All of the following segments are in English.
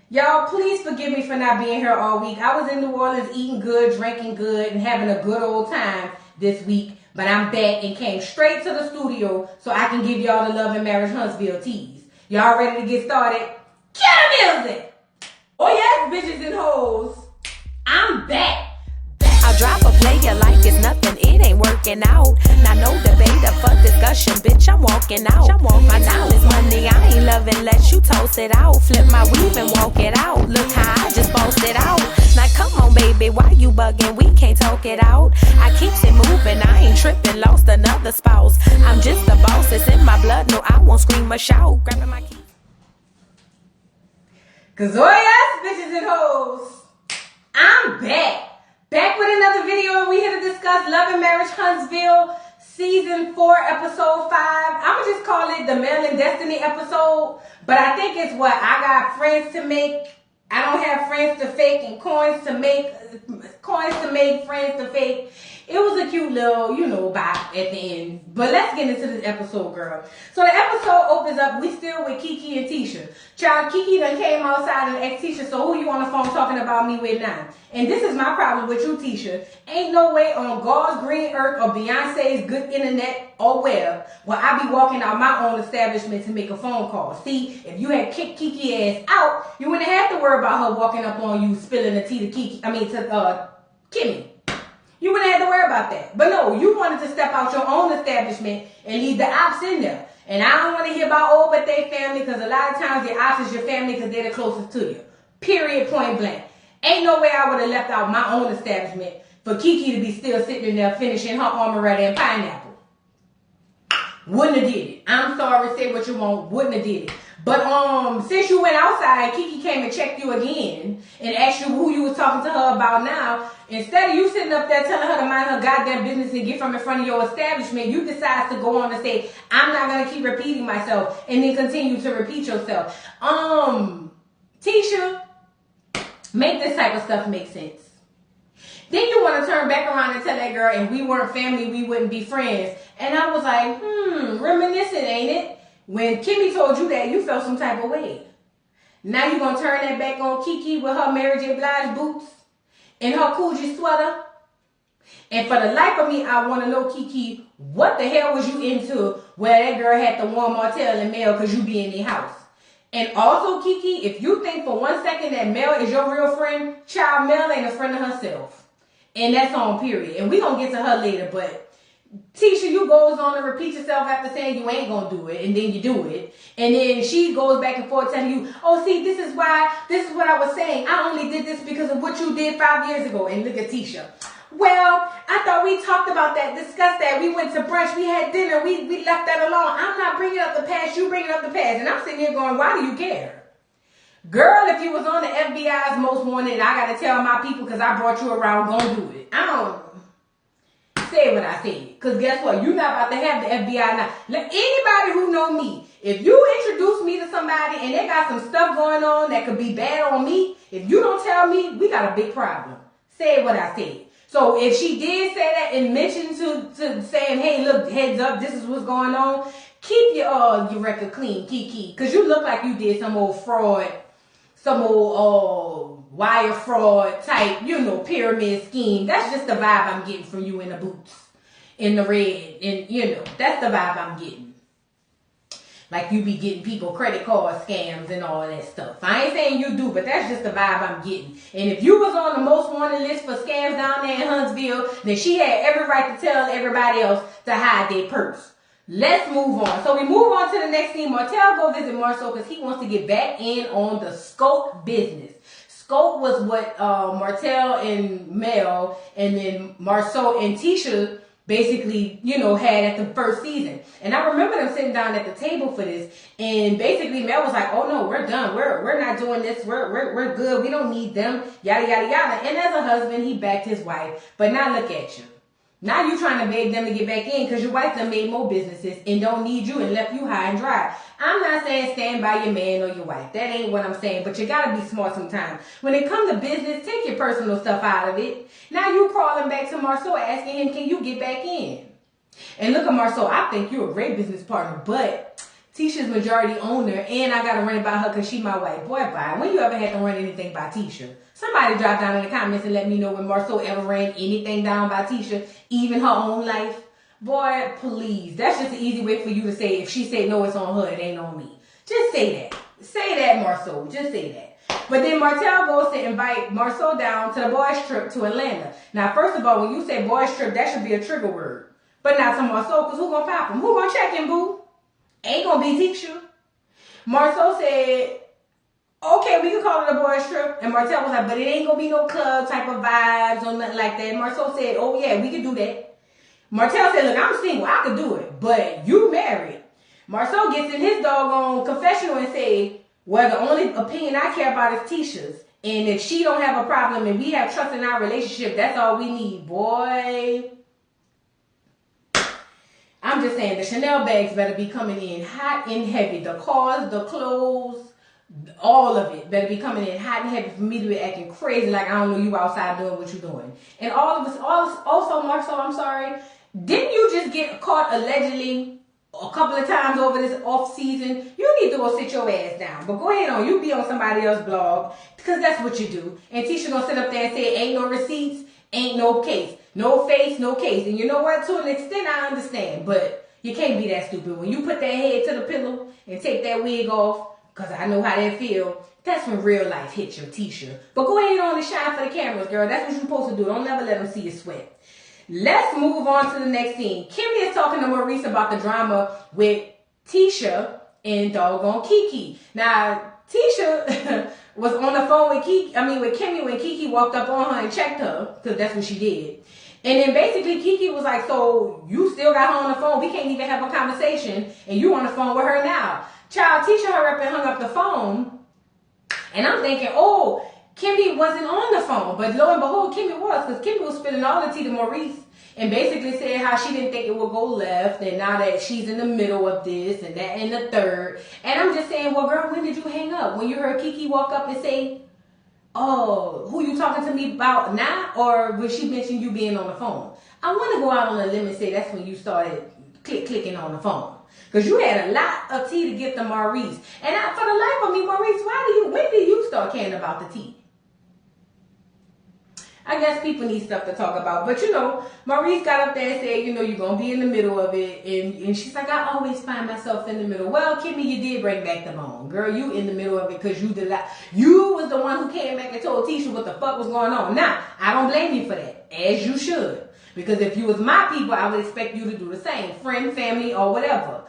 Y'all, please forgive me for not being here all week. I was in New Orleans eating good, drinking good, and having a good old time this week. But I'm back and came straight to the studio so I can give y'all the Love and Marriage Huntsville tease. Y'all ready to get started? Cue the music! Oh yes, bitches and hoes. I'm back. I drop a player like it's nothing, it ain't working out. Now no debate or for discussion, bitch, I'm walking out. My time is money, I ain't loving unless you toast it out. Flip my weave and walk it out. Look how I just bossed it out. Now come on, baby, why you bugging? We can't talk it out. I keeps it moving, I ain't tripping, lost another spouse. I'm just a boss, it's in my blood, no, I won't scream or shout. Grabbing my keys. Cause oh yes, bitches and hoes, I'm back. Back with another video, and we here to discuss Love and Marriage Huntsville Season 4, Episode 5. I'ma just call it the Male and Destiny episode, but I think it's what I got friends to make. I don't have friends to fake and coins to make, friends to fake. It was a cute little, bop at the end. But let's get into this episode, girl. So the episode opens up, we still with Kiki and Tisha. Child, Kiki done came outside and asked Tisha, so who you on the phone talking about me with now? And this is my problem with you, Tisha. Ain't no way on God's green earth or Beyonce's good internet or web will I be walking out my own establishment to make a phone call. See, if you had kicked Kiki ass out, you wouldn't have to worry about her walking up on you, spilling the tea to Kimmy. You wouldn't have to worry about that. But no, you wanted to step out your own establishment and leave the ops in there. And I don't want to hear about, but they family, because a lot of times your ops is your family because they're the closest to you. Period, point blank. Ain't no way I would have left out my own establishment for Kiki to be still sitting in there finishing her amaretta and pineapple. Wouldn't have did it. I'm sorry, say what you want. Wouldn't have did it. But since you went outside, Kiki came and checked you again and asked you who you was talking to her about now. Instead of you sitting up there telling her to mind her goddamn business and get from in front of your establishment, you decide to go on and say, I'm not going to keep repeating myself, and then continue to repeat yourself. Tisha, make this type of stuff make sense. Then you want to turn back around and tell that girl, if we weren't family, we wouldn't be friends. And I was like, reminiscent, ain't it? When Kimmy told you that, you felt some type of way. Now you're going to turn that back on Kiki with her Mary J. Blige boots and her Coogee sweater. And for the life of me, I want to know, Kiki, what the hell was you into where that girl had to warn Martell and Mel because you be in their house? And also, Kiki, if you think for 1 second that Mel is your real friend, child, Mel ain't a friend of herself. And that's on period. And we going to get to her later, but Tisha, you goes on to repeat yourself after saying you ain't gonna do it, and then you do it, and then she goes back and forth telling you, oh, see, this is what I was saying. I only did this because of what you did 5 years ago. And look at Tisha. Well, I thought we talked about that, discussed that. We went to brunch, we had dinner, we left that alone. I'm not bringing up the past, you bringing up the past. And I'm sitting here going, why do you care? Girl, if you was on the FBI's most wanted, and I gotta tell my people because I brought you around, gonna do it. I don't say what I said. Because guess what? You're not about to have the FBI now. Anybody who know me, if you introduce me to somebody and they got some stuff going on that could be bad on me, if you don't tell me, we got a big problem. Say what I said. So if she did say that and mention to saying, hey, look, heads up, this is what's going on, keep your record clean, Kiki. Because you look like you did some old fraud, some old wire fraud type, pyramid scheme. That's just the vibe I'm getting from you in the boots, in the red, and that's the vibe I'm getting. Like you be getting people credit card scams and all that stuff. I ain't saying you do, but that's just the vibe I'm getting. And if you was on the most wanted list for scams down there in Huntsville, then she had every right to tell everybody else to hide their purse. Let's move on. So we move on to the next scene. Martell go visit Marceau because he wants to get back in on the Scope business. Scope was what Martell and Mel and then Marceau and Tisha basically, had at the first season. And I remember them sitting down at the table for this. And basically Mel was like, oh no, we're done. We're not doing this. We're good. We don't need them. Yada, yada, yada. And as a husband, he backed his wife. But now look at you. Now you trying to beg them to get back in because your wife done made more businesses and don't need you and left you high and dry. I'm not saying stand by your man or your wife. That ain't what I'm saying. But you got to be smart sometimes. When it comes to business, take your personal stuff out of it. Now you crawling back to Marceau asking him, can you get back in? And look at Marceau. I think you're a great business partner. But Tisha's majority owner, and I gotta run it by her because she my wife. Boy, bye. When you ever had to run anything by Tisha? Somebody drop down in the comments and let me know when Marceau ever ran anything down by Tisha, even her own life. Boy, please. That's just an easy way for you to say, if she said no, it's on her, it ain't on me. Just say that. Say that, Marceau. Just say that. But then Martell goes to invite Marceau down to the boys' trip to Atlanta. Now, first of all, when you say boys' trip, that should be a trigger word. But not to Marceau, because who gonna pop him? Who gonna check him, boo? Ain't gonna be Tisha. Marceau said, okay, we can call it a boys' trip. And Martell was like, but it ain't gonna be no club type of vibes or nothing like that. Marceau said, oh yeah, we can do that. Martell said, look, I'm single, I could do it, but you married. Marceau gets in his doggone confessional and say, well, the only opinion I care about is Tisha's. And if she don't have a problem and we have trust in our relationship, that's all we need, boy. I'm just saying, the Chanel bags better be coming in hot and heavy. The cars, the clothes, all of it better be coming in hot and heavy for me to be acting crazy like I don't know you outside doing what you're doing. And all of us, also, Marceau, I'm sorry, didn't you just get caught allegedly a couple of times over this off season? You need to go sit your ass down. But go ahead on, you be on somebody else's blog, because that's what you do. And Tisha gonna sit up there and say, ain't no receipts, ain't no case. No face, no case. And you know what? To an extent, I understand. But you can't be that stupid. When you put that head to the pillow and take that wig off, because I know how that feel, that's when real life hits your Tisha. But go ahead on and shine for the cameras, girl. That's what you're supposed to do. Don't never let them see you sweat. Let's move on to the next scene. Kimmy is talking to Maurice about the drama with Tisha and doggone Kiki. Now, Tisha was on the phone with Kimmy when Kiki walked up on her and checked her, because that's what she did. And then basically Kiki was like, so you still got her on the phone? We can't even have a conversation, and you on the phone with her now. Child, Tisha hurry up and hung up the phone. And I'm thinking, oh, Kimmy wasn't on the phone. But lo and behold, Kimmy was, because Kimmy was spilling all the tea to Maurice and basically said how she didn't think it would go left, and now that she's in the middle of this and that and the third. And I'm just saying, well, girl, when did you hang up? When you heard Kiki walk up and say, oh, who you talking to me about now? Or when she mentioned you being on the phone? I want to go out on a limb and say that's when you started clicking on the phone. Because you had a lot of tea to give to Maurice. And for the life of me, Maurice, when did you start caring about the tea? I guess people need stuff to talk about. But, Maurice got up there and said, you're going to be in the middle of it. And she's like, I always find myself in the middle. Well, Kimmy, you did bring back the bone. Girl, you in the middle of it because you was the one who came back and told Tisha what the fuck was going on. Now, I don't blame you for that, as you should. Because if you was my people, I would expect you to do the same. Friend, family, or whatever.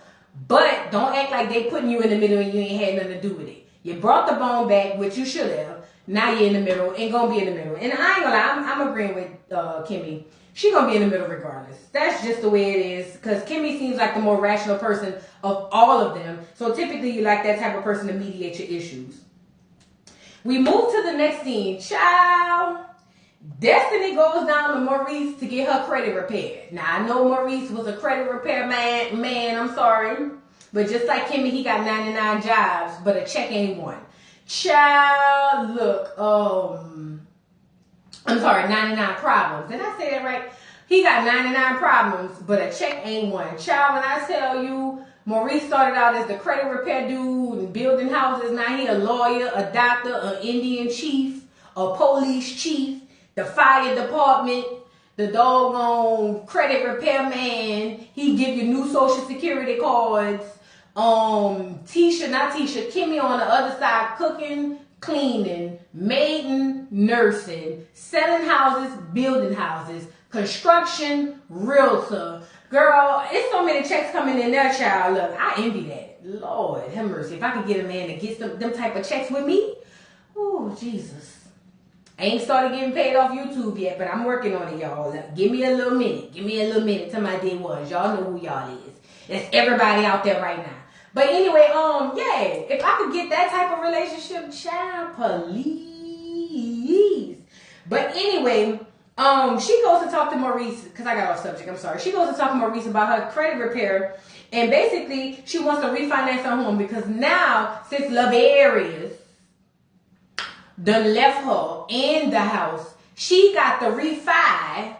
But don't act like they putting you in the middle and you ain't had nothing to do with it. You brought the bone back, which you should have. Now you're in the middle and gonna be in the middle. And I ain't gonna lie, I'm agreeing with Kimmy. She gonna be in the middle regardless. That's just the way it is. Because Kimmy seems like the more rational person of all of them. So typically you like that type of person to mediate your issues. We move to the next scene. Child. Destiny goes down to Maurice to get her credit repaired. Now I know Maurice was a credit repair man, I'm sorry. But just like Kimmy, he got 99 jobs, but a check ain't one. Child, look, I'm sorry, 99 problems. Did I say that right? He got 99 problems, but a check ain't one. Child, when I tell you, Maurice started out as the credit repair dude and building houses. Now he a lawyer, a doctor, an Indian chief, a police chief, the fire department, the doggone credit repair man. He give you new social security cards. Kimmy on the other side, cooking, cleaning, maiding, nursing, selling houses, building houses, construction, realtor. Girl, it's so many checks coming in there, child. Look, I envy that. Lord have mercy. If I could get a man that gets them type of checks with me, oh, Jesus. I ain't started getting paid off YouTube yet, but I'm working on it, y'all. Give me a little minute. Give me a little minute till my day was. Y'all know who y'all is. That's everybody out there right now. But anyway, yeah, if I could get that type of relationship, child, please. But anyway, she goes to talk to Maurice, because I got off subject, I'm sorry. She goes to talk to Maurice about her credit repair, and basically, she wants to refinance her home, because now, since Love Areas done left her in the house, she got to refinance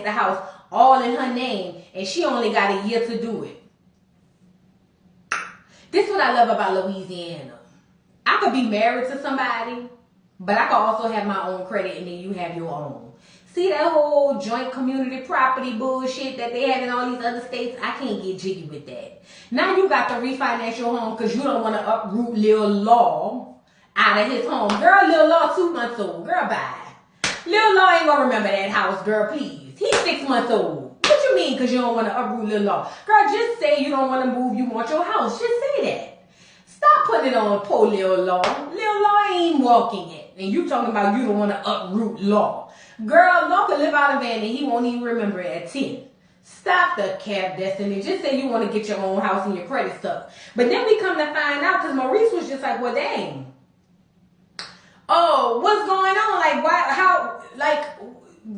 the house all in her name, and she only got a year to do it. This is what I love about Louisiana. I could be married to somebody, but I could also have my own credit and then you have your own. See that whole joint community property bullshit that they have in all these other states? I can't get jiggy with that. Now you got to refinance your home because you don't want to uproot Lil Law out of his home. Girl, Lil Law 2 months old. Girl, bye. Lil Law ain't gonna remember that house, girl, please. He's 6 months old. What you mean because you don't want to uproot Lil Law? Girl, just say you don't want to move, you want your house. Just say that. Stop putting it on poor Lil Law. Lil Law ain't walking it. And you talking about you don't want to uproot Law. Girl, Law can live out of van and he won't even remember it at 10. Stop the cap, Destiny. Just say you want to get your own house and your credit stuff. But then we come to find out because Maurice was just like, well, dang. Oh, what's going on? Like,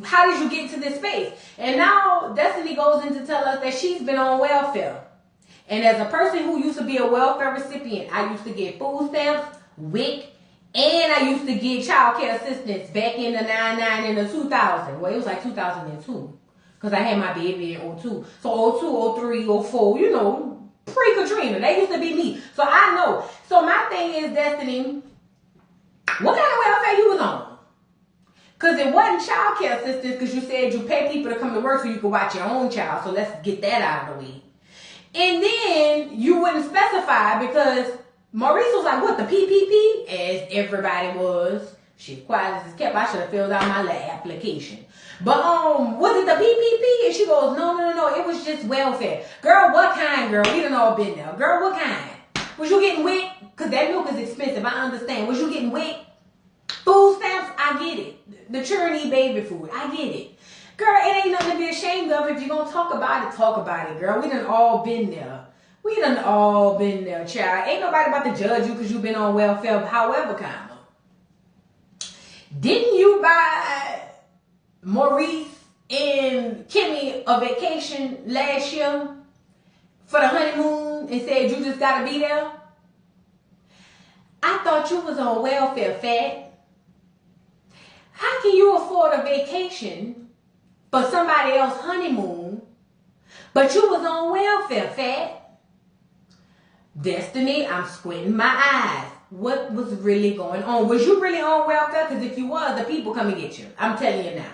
how did you get to this space? And now Destiny goes in to tell us that she's been on welfare. And as a person who used to be a welfare recipient, I used to get food stamps, WIC, and I used to get child care assistance back in the 99 and the 2000. Well, it was like 2002 because I had my baby in 02. So 02, 03, 04, you know, pre-Katrina. That used to be me. So I know. So my thing is, Destiny, what kind of welfare you was on? Because it wasn't child care assistance because you said you pay people to come to work so you could watch your own child. So let's get that out of the way. And then you wouldn't specify because Maurice was like, what, the PPP? As everybody was. Shit, quiet as it's kept. I should have filled out my application. But, was it the PPP? And she goes, no. It was just welfare. Girl, what kind, girl? We done all been there. Girl, what kind? Was you getting WIC? Because that milk is expensive. I understand. Was you getting WIC? Food stamps? I get it. The children eat baby food. I get it. Girl, it ain't nothing to be ashamed of. If you're going to talk about it, girl. We done all been there. We done all been there, child. Ain't nobody about to judge you because you've been on welfare, however kind of. Didn't you buy Maurice and Kimmy a vacation last year for the honeymoon and said you just got to be there? I thought you was on welfare, fat. How can you afford a vacation for somebody else's honeymoon, but you was on welfare, fat? Destiny, I'm squinting my eyes. What was really going on? Was you really on welfare? Because if you was, the people come and get you. I'm telling you now.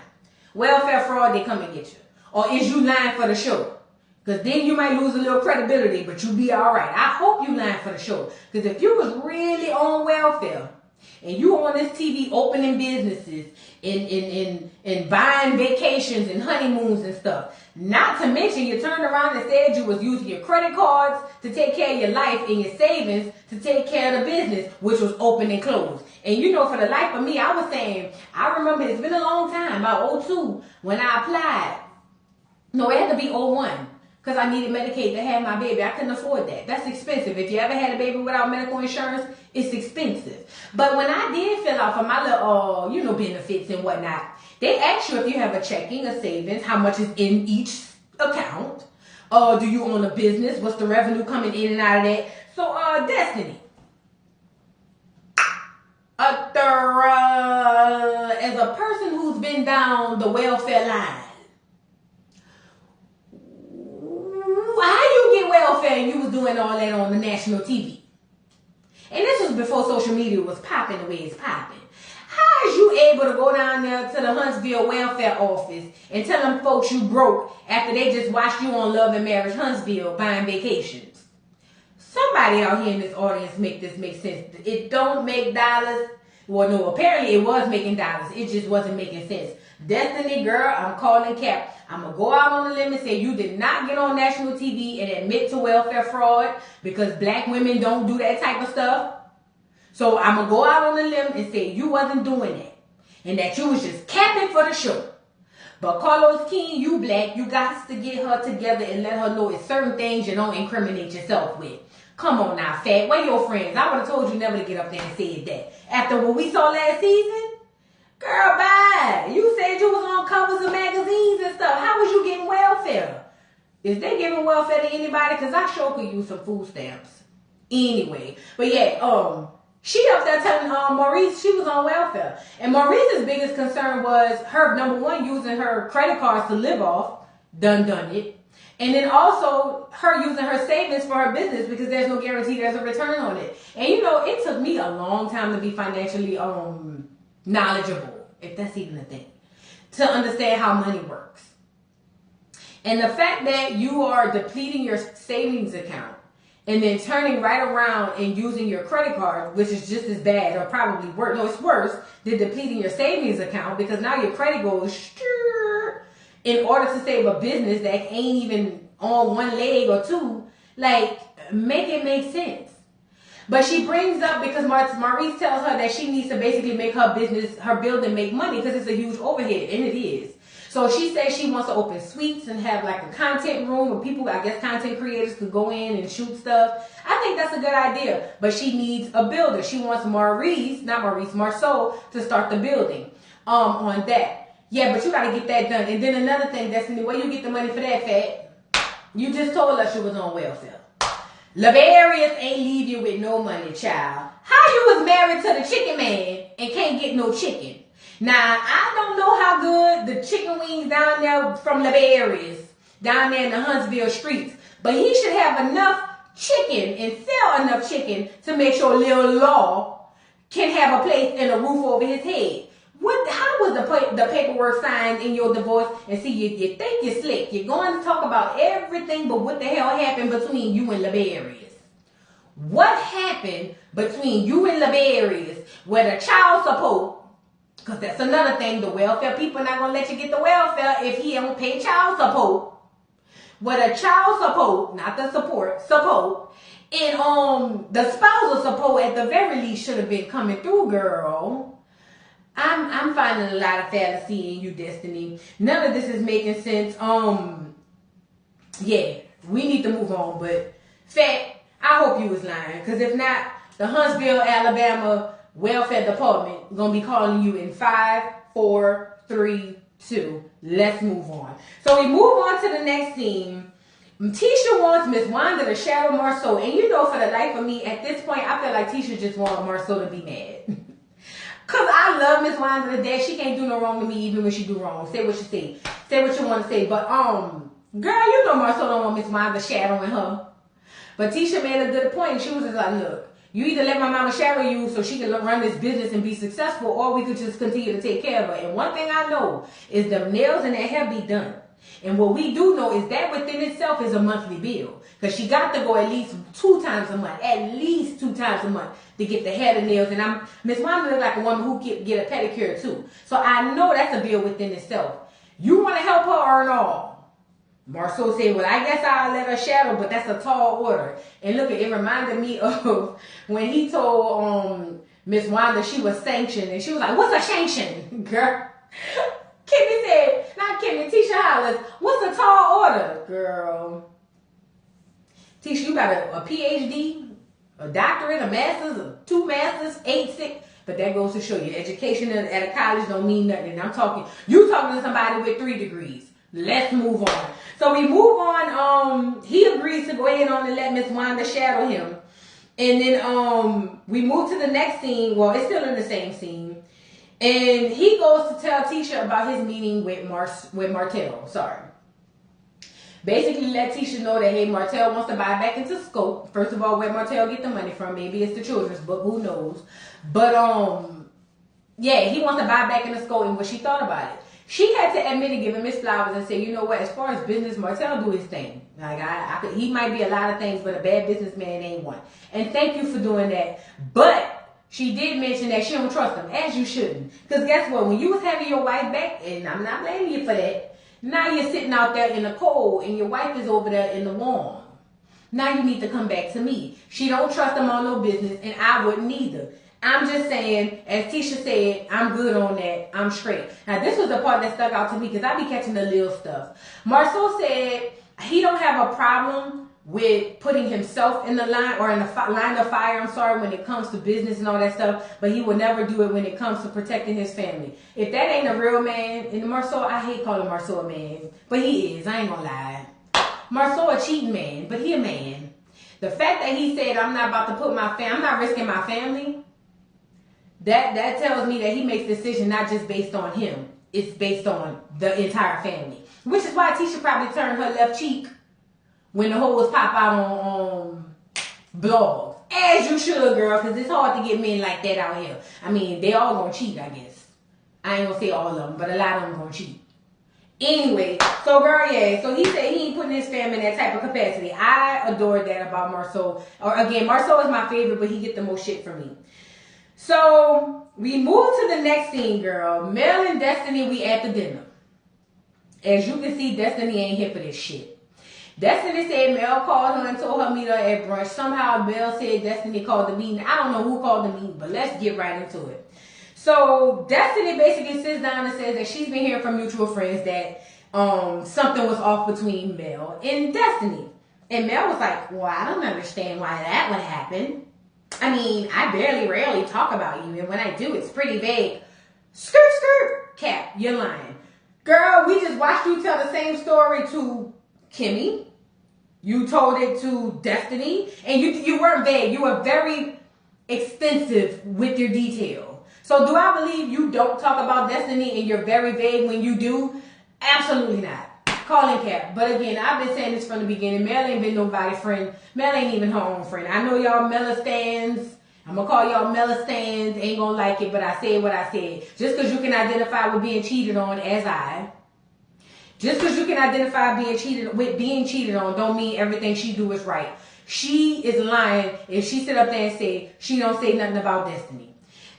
Welfare fraud, they come and get you. Or is you lying for the show? Because then you might lose a little credibility, but you be all right. I hope you lying for the show. Because if you was really on welfare, and you on this TV opening businesses and buying vacations and honeymoons and stuff. Not to mention you turned around and said you was using your credit cards to take care of your life and your savings to take care of the business, which was open and closed. And you know, for the life of me, I was saying, I remember it's been a long time, about 02, when I applied. No, it had to be 01. Because I needed Medicaid to have my baby. I couldn't afford that. That's expensive. If you ever had a baby without medical insurance, it's expensive. But when I did fill out for my little, benefits and whatnot, they ask you if you have a checking, a savings, how much is in each account. Do you own a business? What's the revenue coming in and out of that? So, Destiny. As a person who's been down the welfare line, how you get welfare and you was doing all that on the national TV? And this was before social media was popping the way it's popping. How is you able to go down there to the Huntsville welfare office and tell them folks you broke after they just watched you on Love and Marriage Huntsville buying vacations? Somebody out here in this audience make this make sense. It don't make dollars. Well, no, apparently it was making dollars. It just wasn't making sense. Destiny, girl, I'm calling cap. I'm going to go out on a limb and say you did not get on national TV and admit to welfare fraud because black women don't do that type of stuff. So I'm going to go out on a limb and say you wasn't doing that and that you was just capping for the show. But Carlos King, you black, you got to get her together and let her know it's certain things you don't incriminate yourself with. Come on now, fat. Where your friends? I would have told you never to get up there and say that. After what we saw last season? Girl, bye. You said you was on covers of magazines and stuff. How was you getting welfare? Is they giving welfare to anybody? Because I sure could use some food stamps. Anyway. But yeah, she up there telling Maurice she was on welfare. And Maurice's biggest concern was her, number one, using her credit cards to live off. Done it. And then also her using her savings for her business because there's no guarantee there's a return on it. And you know, it took me a long time to be financially knowledgeable, if that's even a thing, to understand how money works. And the fact that you are depleting your savings account and then turning right around and using your credit card, which is just as bad or probably worse. No, it's worse than depleting your savings account because now your credit goes in order to save a business that ain't even on one leg or two. Like, make it make sense. But she brings up, because Maurice tells her that she needs to basically make her business, her building, make money because it's a huge overhead, and it is. So she says she wants to open suites and have like a content room where people, I guess content creators could go in and shoot stuff. I think that's a good idea. But she needs a builder. She wants Marceau to start the building on that. Yeah, but you got to get that done. And then another thing, Destiny, where you get the money for that, Fat? You just told us you was on welfare. Lavarius ain't leave you with no money, child. How you was married to the chicken man and can't get no chicken? Now, I don't know how good the chicken wings down there from Lavarius, down there in the Huntsville streets, but he should have enough chicken and sell enough chicken to make sure Lil Law can have a place and a roof over his head. How was the paperwork signed in your divorce? And see, you think you're slick. You're going to talk about everything, but what the hell happened between you and Lavarius? What happened between you and Lavarius where the child support, because that's another thing, the welfare people are not going to let you get the welfare if he don't pay child support. Where the child support, not the support, and the spousal support at the very least should have been coming through, girl. I'm finding a lot of fallacy in you, Destiny. None of this is making sense. Yeah, we need to move on. But, Fat, I hope you was lying. Because if not, the Huntsville, Alabama Welfare Department gonna be calling you in 5, 4, 3, 2. Let's move on. So we move on to the next scene. Tisha wants Miss Wanda to shadow Marceau. And you know, for the life of me, at this point, I feel like Tisha just wants Marceau to be mad. Because I love Miss Wanda to death. She can't do no wrong to me even when she do wrong. Say what you say. Say what you want to say. But, girl, you know Marceau don't want Miss Wanda shadowing her. But Tisha made a good point. She was just like, look, you either let my mama shadow you so she can run this business and be successful, or we could just continue to take care of her. And one thing I know is the nails and that hair be done. And what we do know is that within itself is a monthly bill. Because she got to go at least 2 times a month. At least 2 times a month to get the hair, the nails. And Miss Wanda looks like a woman who can get a pedicure too. So I know that's a bill within itself. You want to help her earn all. Marceau said, well, I guess I'll let her shadow, but that's a tall order. And look, it reminded me of when he told Miss Wanda she was sanctioned. And she was like, what's a sanction, girl? Kimmy said, not Kimmy, Tisha hollers, what's a tall order, girl? Tisha, you got a PhD, a doctorate, a master's, 2 masters, 8, 6. But that goes to show you, education at a college don't mean nothing. And you talking to somebody with 3 degrees. Let's move on. So we move on. He agrees to go ahead on and let Miss Wanda shadow him. And then we move to the next scene. Well, it's still in the same scene. And he goes to tell Tisha about his meeting with Martell. Sorry. Basically let Tisha know that, hey, Martell wants to buy back into Scope. First of all, where Martell get the money from. Maybe it's the children's book. Who knows? But, yeah, he wants to buy back into Scope and what she thought about it. She had to admit and give him his flowers and say, you know what, as far as business, Martell do his thing. Like, he might be a lot of things, but a bad businessman ain't one. And thank you for doing that. But she did mention that she don't trust him, as you shouldn't. Because guess what? When you was having your wife back, and I'm not blaming you for that, now you're sitting out there in the cold, and your wife is over there in the warm. Now you need to come back to me. She don't trust him on no business, and I wouldn't either. I'm just saying, as Tisha said, I'm good on that. I'm straight. Now, this was the part that stuck out to me, because I be catching the little stuff. Marceau said he don't have a problem with putting himself in the line, or in the line of fire, when it comes to business and all that stuff, but he will never do it when it comes to protecting his family. If that ain't a real man, and Marceau, I hate calling Marceau a man, but he is, I ain't gonna lie. Marceau a cheating man, but he a man. The fact that he said, I'm not about to put I'm not risking my family, that tells me that he makes decisions not just based on him, it's based on the entire family. Which is why Tisha probably turned her left cheek when the hoes pop out on blogs. As you should, girl, because it's hard to get men like that out here. I mean, they all gonna cheat, I guess. I ain't gonna say all of them, but a lot of them gonna cheat. Anyway, so girl, yeah, so he said he ain't putting his fam in that type of capacity. I adored that about Marceau. Or again, Marceau is my favorite, but he get the most shit from me. So we move to the next scene, girl. Mel and Destiny, we at the dinner. As you can see, Destiny ain't here for this shit. Destiny said Mel called her and told her meet her at brunch. Somehow Mel said Destiny called the meeting. I don't know who called the meeting, but let's get right into it. So Destiny basically sits down and says that she's been hearing from mutual friends that something was off between Mel and Destiny. And Mel was like, well, I don't understand why that would happen. I mean, I rarely talk about you, and when I do, it's pretty vague. Skirt, skirt, Cap, you're lying. Girl, we just watched you tell the same story to Kimmy. You told it to Destiny, and you weren't vague. You were very extensive with your detail. So do I believe you don't talk about Destiny and you're very vague when you do? Absolutely not. Calling Cap. But again, I've been saying this from the beginning. Mel ain't been nobody's friend. Mel ain't even her own friend. I know y'all Mela stands. I'm going to call y'all Mela stands. Ain't going to like it, but I said what I said. Just because you can identify with being cheated on as I. Just because you can identify being cheated on don't mean everything she do is right. She is lying if she sit up there and say she don't say nothing about Destiny.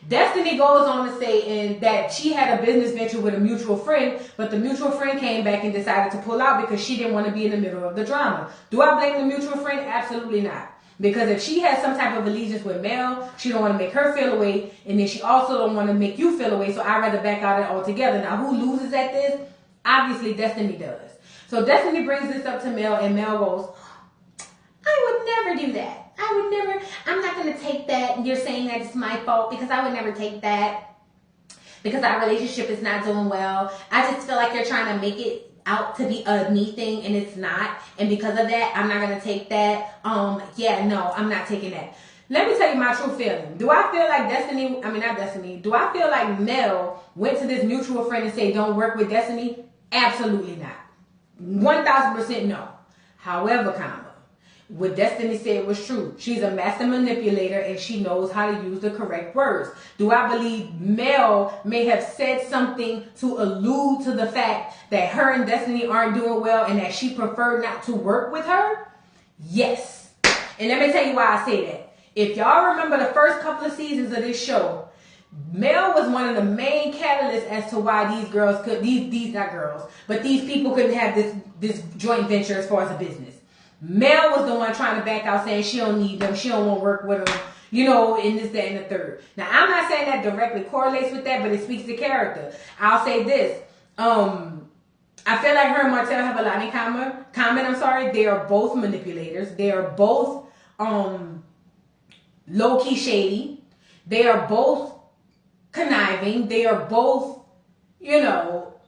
Destiny goes on to say that she had a business venture with a mutual friend, but the mutual friend came back and decided to pull out because she didn't want to be in the middle of the drama. Do I blame the mutual friend? Absolutely not. Because if she has some type of allegiance with Mel, she don't want to make her feel away, and then she also don't want to make you feel away, so I'd rather back out it altogether. Now, who loses at this? Obviously, Destiny does. So Destiny brings this up to Mel, and Mel goes, I would never do that. I'm not going to take that. You're saying that it's my fault because I would never take that because our relationship is not doing well. I just feel like you're trying to make it out to be a me thing and it's not. And because of that, I'm not going to take that. Yeah, no, I'm not taking that. Let me tell you my true feeling. Do I feel like do I feel like Mel went to this mutual friend and said, don't work with Destiny? Absolutely not. 1000% no. However, what Destiny said was true. She's a master manipulator and she knows how to use the correct words. Do I believe Mel may have said something to allude to the fact that her and Destiny aren't doing well and that she preferred not to work with her? Yes. And let me tell you why I say that. If y'all remember the first couple of seasons of this show, Mel was one of the main catalysts as to why these people couldn't have this joint venture as far as a business. Mel was the one trying to back out saying she don't need them, she don't want to work with them, in this, that, and the third. Now, I'm not saying that directly correlates with that, but it speaks to character. I'll say this. I feel like her and Martell have a lot in common. They are both manipulators. They are both low-key shady. They are both conniving. They are both,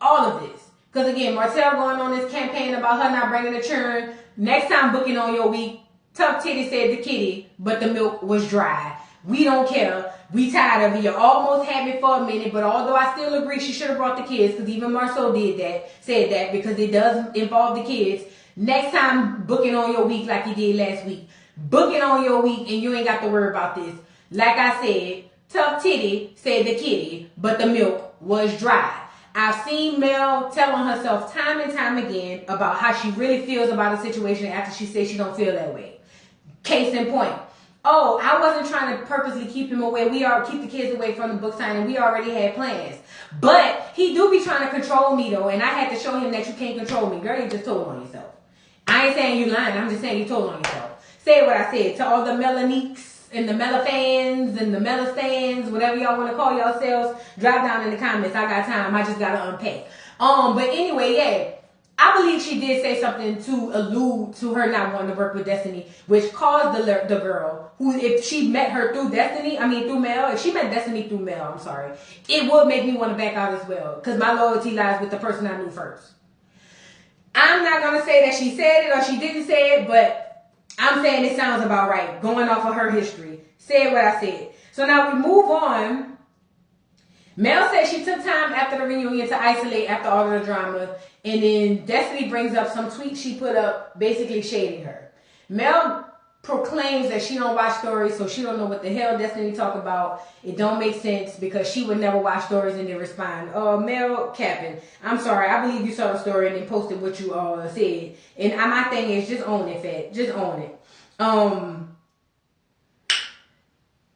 all of this. Because again, Martell going on this campaign about her not bringing the churn. Next time booking on your week, Tough Titty said to Kitty, but the milk was dry. We don't care. We tired of it. You almost had me for a minute, but although I still agree she should have brought the kids, because even Marceau said that, because it does involve the kids. Next time booking on your week like you did last week. Booking on your week and you ain't got to worry about this. Like I said, Tough Titty said to Kitty, but the milk was dry. I've seen Mel tell on herself time and time again about how she really feels about a situation after she says she don't feel that way. Case in point. Oh, I wasn't trying to purposely keep him away. Keep the kids away from the book signing. We already had plans. But he do be trying to control me though, and I had to show him that you can't control me. Girl, you just told on yourself. I ain't saying you lying. I'm just saying you told on yourself. Say what I said to all the Melaniques and the Mela fans and the Mela stands, whatever y'all want to call yourselves, drop down in the comments. I got time. I just got to unpack. But anyway, yeah. I believe she did say something to allude to her not wanting to work with Destiny, which caused the girl, who, if she met her through Mel, if she met Destiny through Mel, it would make me want to back out as well, because my loyalty lies with the person I knew first. I'm not going to say that she said it or she didn't say it, but I'm saying it sounds about right, going off of her history. Said what I said. So now we move on. Mel said she took time after the reunion to isolate after all of the drama, and then Destiny brings up some tweets she put up basically shading her. Mel proclaims that she don't watch stories, so she don't know what the hell Destiny talk about. It don't make sense because she would never watch stories and then respond. Mel capping. I'm sorry, I believe you saw the story and then posted what you said. And my thing is just own it, Fat. Just own it.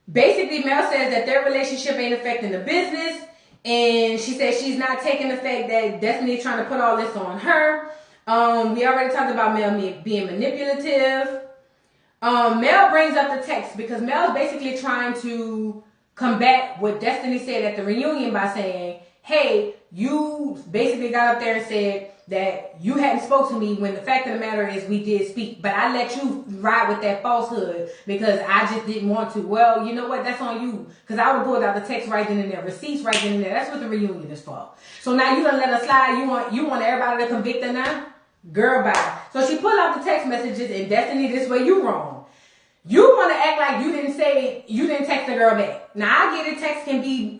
Basically, Mel says that their relationship ain't affecting the business, and she says she's not taking the fact that Destiny is trying to put all this on her. We already talked about Mel being manipulative. Mel brings up the text because Mel's basically trying to combat what Destiny said at the reunion by saying, hey, you basically got up there and said that you hadn't spoke to me when the fact of the matter is we did speak, but I let you ride with that falsehood because I just didn't want to. Well, you know what? That's on you, because I would have pulled out the text right then and there, receipts right then and there. That's what the reunion is for. So now you done let her slide. You want everybody to convict her now? Girl, bye. So she pulled out the text messages, and Destiny, this way you wrong. You want to act like you didn't text the girl back. Now I get it, text can be,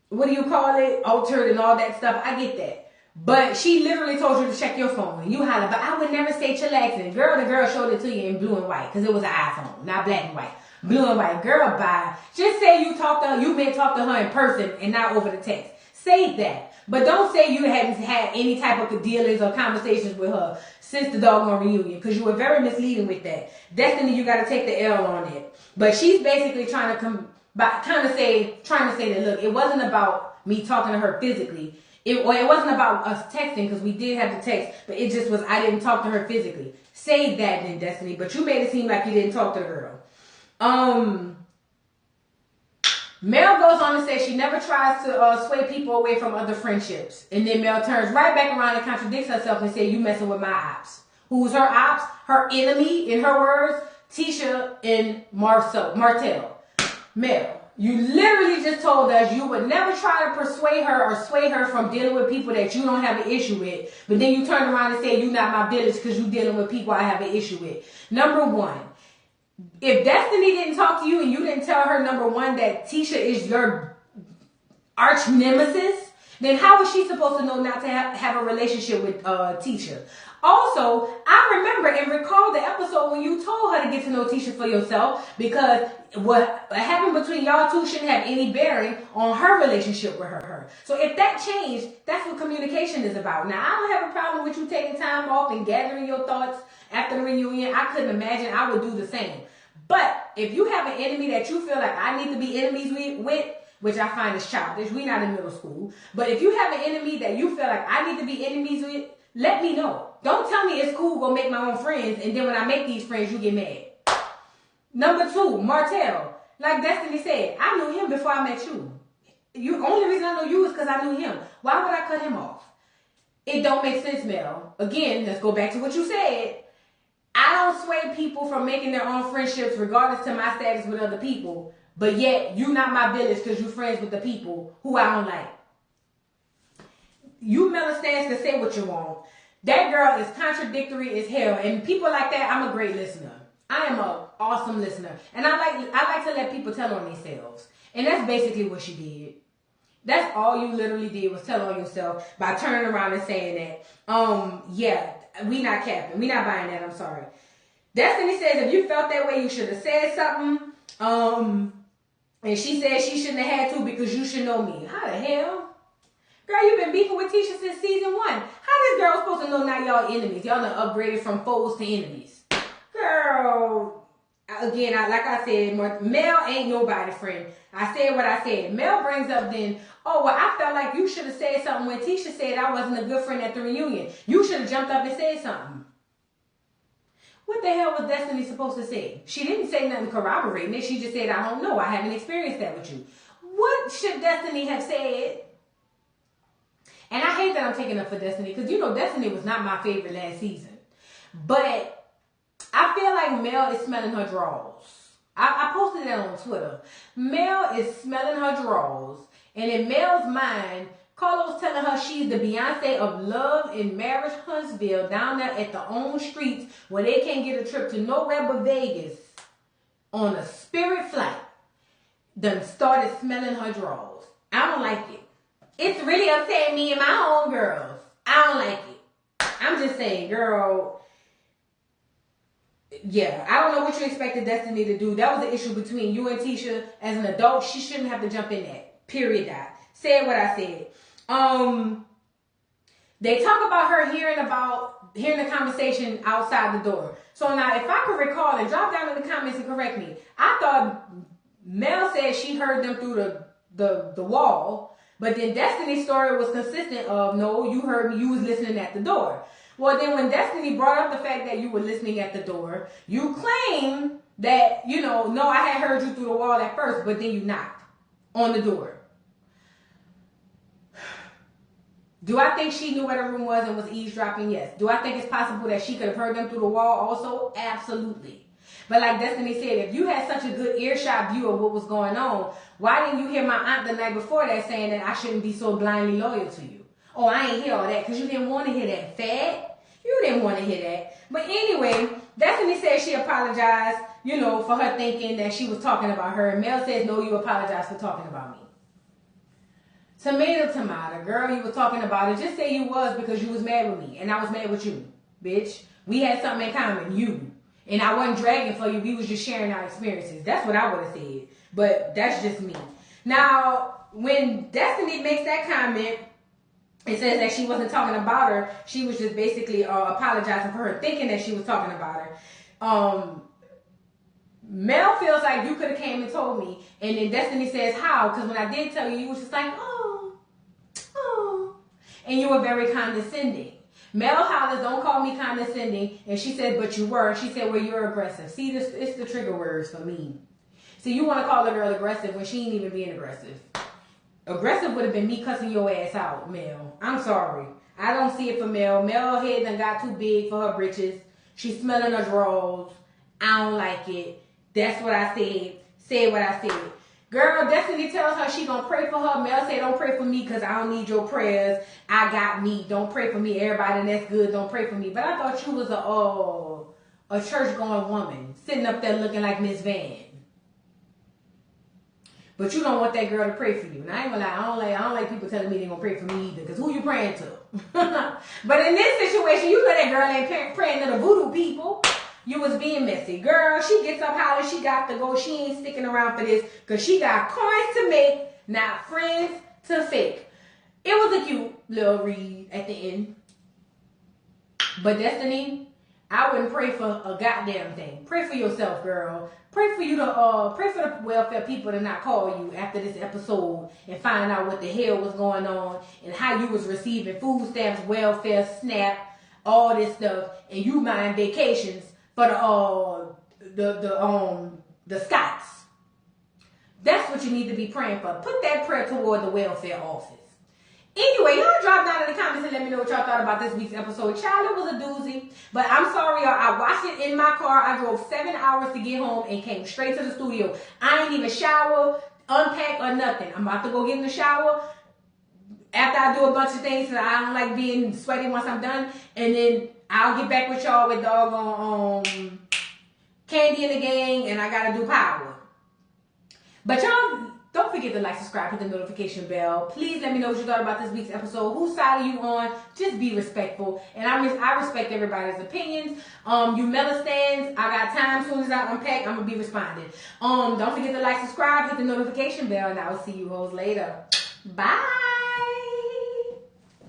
what do you call it? Altered and all that stuff. I get that. But she literally told you to check your phone. And you holler, but I would never say chillaxing. Girl, the girl showed it to you in blue and white because it was an iPhone, not black and white. Blue and white. Girl, bye. Just say you may talk to her in person and not over the text. Say that. But don't say you hadn't had any type of dealings or conversations with her since the doggone reunion, because you were very misleading with that. Destiny, you got to take the L on it. But she's basically trying to say that, look, it wasn't about me talking to her physically. It wasn't about us texting, because we did have the text, but it just was I didn't talk to her physically. Say that then, Destiny. But you made it seem like you didn't talk to the girl. Mel goes on to say she never tries to sway people away from other friendships. And then Mel turns right back around and contradicts herself and says, you messing with my ops. Who's her ops? Her enemy, in her words, Tisha and Martell. Mel, you literally just told us you would never try to persuade her or sway her from dealing with people that you don't have an issue with. But then you turn around and say, you not my village because you dealing with people I have an issue with. Number one. If Destiny didn't talk to you and you didn't tell her, number one, that Tisha is your arch nemesis, then how is she supposed to know not to have a relationship with Tisha? Also, I remember and recall the episode when you told her to get to know Tisha for yourself, because what happened between y'all two shouldn't have any bearing on her relationship with her. So if that changed, that's what communication is about. Now, I don't have a problem with you taking time off and gathering your thoughts after the reunion. I couldn't imagine I would do the same. But if you have an enemy that you feel like I need to be enemies with, which I find is childish, we're not in middle school, but if you have an enemy that you feel like I need to be enemies with, let me know. Don't tell me it's cool, go make my own friends, and then when I make these friends, you get mad. Number two, Martell. Like Destiny said, I knew him before I met you. The only reason I know you is because I knew him. Why would I cut him off? It don't make sense, Mel. Again, let's go back to what you said. I don't sway people from making their own friendships regardless to my status with other people, but yet you not my village because you friends with the people who I don't like. You Mel stands to say what you want. That girl is contradictory as hell, and people like that, I'm a great listener. I am an awesome listener, and I like to let people tell on themselves, and that's basically what she did. That's all you literally did was tell on yourself by turning around and saying that. Yeah, we not capping. We not buying that. I'm sorry. Destiny says if you felt that way, you should have said something. And she said she shouldn't have had to because you should know me. How the hell? Girl, you've been beefing with Tisha since season 1. How this girl supposed to know now y'all enemies? Y'all done upgraded from foes to enemies. Girl, again, like I said, Mel ain't nobody friend. I said what I said. Mel brings up then, oh, well, I felt like you should have said something when Tisha said I wasn't a good friend at the reunion. You should have jumped up and said something. What the hell was Destiny supposed to say? She didn't say nothing corroborating it. She just said, I don't know. I haven't experienced that with you. What should Destiny have said? And I hate that I'm taking up for Destiny because, you know, Destiny was not my favorite last season. But I feel like Mel is smelling her drawers. I posted that on Twitter. Mel is smelling her drawers. And in Mel's mind, Carlos telling her she's the Beyonce of love and marriage Huntsville down there at the own streets where they can't get a trip to nowhere but Vegas on a Spirit flight. done started smelling her drawers. I don't like it. It's really upsetting me and my homegirls. I don't like it. I'm just saying, girl. Yeah, I don't know what you expected Destiny to do. That was an issue between you and Tisha. As an adult, she shouldn't have to jump in that. Period. That. Said what I said. They talk about her hearing the conversation outside the door. So now, if I could recall, and drop down in the comments and correct me, I thought Mel said she heard them through the wall, but then Destiny's story was consistent of, no, you heard me, you was listening at the door. Well, then when Destiny brought up the fact that you were listening at the door, you claim that, no, I had heard you through the wall at first, but then you knocked on the door. Do I think she knew where the room was and was eavesdropping? Yes. Do I think it's possible that she could have heard them through the wall also? Absolutely. But like Destiny said, if you had such a good earshot view of what was going on, why didn't you hear my aunt the night before that saying that I shouldn't be so blindly loyal to you? Oh, I ain't hear all that because you didn't want to hear that, fat. You didn't want to hear that. But anyway, Destiny said she apologized, for her thinking that she was talking about her. And Mel says, no, you apologized for talking about me. Tomato, girl, you were talking about it. Just say you was because you was mad with me and I was mad with you, bitch. We had something in common, you. And I wasn't dragging for you. We was just sharing our experiences. That's what I would have said. But that's just me. Now, when Destiny makes that comment, it says that she wasn't talking about her. She was just basically apologizing for her thinking that she was talking about her. Mel feels like you could have came and told me. And then Destiny says, how? Because when I did tell you, you was just like, oh. And you were very condescending. Mel hollers, don't call me condescending. And she said, but you were. She said, well, you're aggressive. See, it's the trigger words for me. See, you want to call a girl aggressive when she ain't even being aggressive. Aggressive would have been me cussing your ass out, Mel. I'm sorry. I don't see it for Mel. Mel head done got too big for her britches. She's smelling her drawers. I don't like it. That's what I said. Said what I said. Girl, Destiny tells her she gonna pray for her. Mel say, don't pray for me because I don't need your prayers. I got me. Don't pray for me. Everybody that's good, don't pray for me. But I thought you was a church-going woman sitting up there looking like Miss Van. But you don't want that girl to pray for you. And I ain't gonna lie, I don't like people telling me they gonna pray for me either. Because who you praying to? But in this situation, you know that girl ain't praying to the voodoo people. You was being messy. Girl, she gets up hollering, she got to go. She ain't sticking around for this because she got coins to make, not friends to fake. It was a cute little read at the end. But Destiny, I wouldn't pray for a goddamn thing. Pray for yourself, girl. Pray for the welfare people to not call you after this episode and find out what the hell was going on and how you was receiving food stamps, welfare, SNAP, all this stuff, and you mind vacations for the Scots. That's what you need to be praying for. Put that prayer toward the welfare office. Anyway, y'all drop down in the comments and let me know what y'all thought about this week's episode. Child, it was a doozy. But I'm sorry, y'all. I watched it in my car. I drove 7 hours to get home and came straight to the studio. I ain't even shower, unpack, or nothing. I'm about to go get in the shower after I do a bunch of things because I don't like being sweaty once I'm done. And then I'll get back with y'all with doggone Candy and the gang, and I gotta do power. But y'all, don't forget to like, subscribe, hit the notification bell. Please let me know what you thought about this week's episode. Whose side are you on? Just be respectful. And I respect everybody's opinions. You Melistans, I got time. As soon as I unpack, I'm gonna be responding. Don't forget to like, subscribe, hit the notification bell, and I will see you hoes later. Bye.